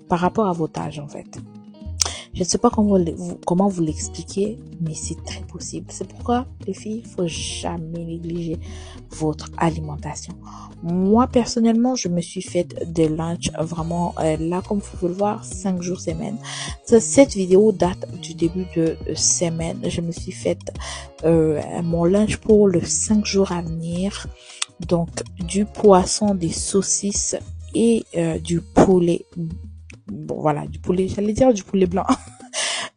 par rapport à votre âge en fait. Je ne sais pas comment vous l'expliquer, mais c'est très possible. C'est pourquoi, les filles, il faut jamais négliger votre alimentation. Moi, personnellement, je me suis faite des lunchs vraiment, là, comme vous pouvez le voir, 5 jours semaine. Cette vidéo date du début de semaine. Je me suis faite mon lunch pour le 5 jours à venir. Donc, du poisson, des saucisses et du poulet. Bon, voilà, du poulet, j'allais dire du poulet blanc.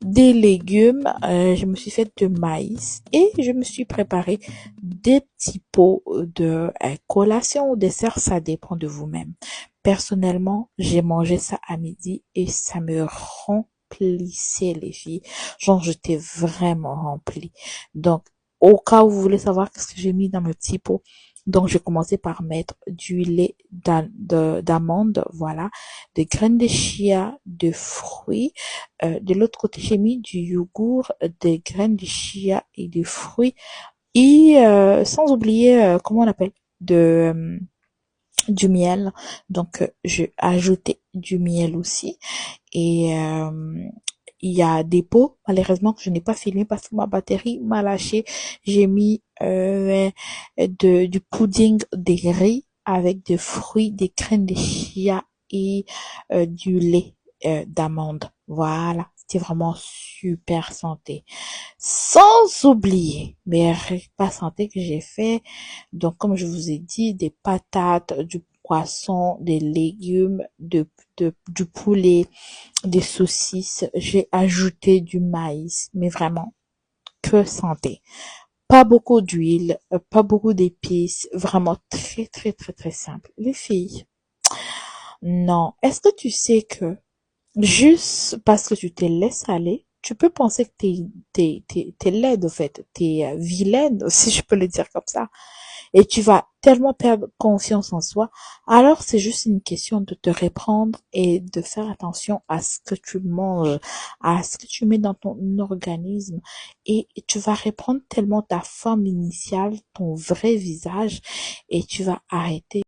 Des légumes, je me suis fait de maïs et je me suis préparé des petits pots de collation ou dessert, ça dépend de vous-même. Personnellement, j'ai mangé ça à midi et ça me remplissait les filles. Genre, j'étais vraiment remplie. Donc, au cas où vous voulez savoir ce que j'ai mis dans mes petits pots, donc j'ai commencé par mettre du lait d'amande, voilà, des graines de chia, de fruits. De l'autre côté, j'ai mis du yogourt, des graines de chia et des fruits. Et sans oublier, comment on appelle, du miel. Donc, j'ai ajouté du miel aussi. Et il y a des pots, malheureusement, que je n'ai pas filmé parce que ma batterie m'a lâché. J'ai mis du pudding de riz avec des fruits, des graines de chia et du lait d'amande. Voilà, c'était vraiment super santé. Sans oublier mes repas santé que j'ai fait. Donc, comme je vous ai dit, des patates, du poisson, des légumes, du poulet, des saucisses. J'ai ajouté du maïs, mais vraiment que santé. Pas beaucoup d'huile, pas beaucoup d'épices, vraiment très très très très simple. Les filles, non. Est-ce que tu sais que juste parce que tu te laisses aller, tu peux penser que t'es laide, au fait. T'es vilaine, si je peux le dire comme ça. Et tu vas tellement perdre confiance en soi. Alors, c'est juste une question de te reprendre et de faire attention à ce que tu manges, à ce que tu mets dans ton organisme. Et tu vas reprendre tellement ta forme initiale, ton vrai visage, et tu vas arrêter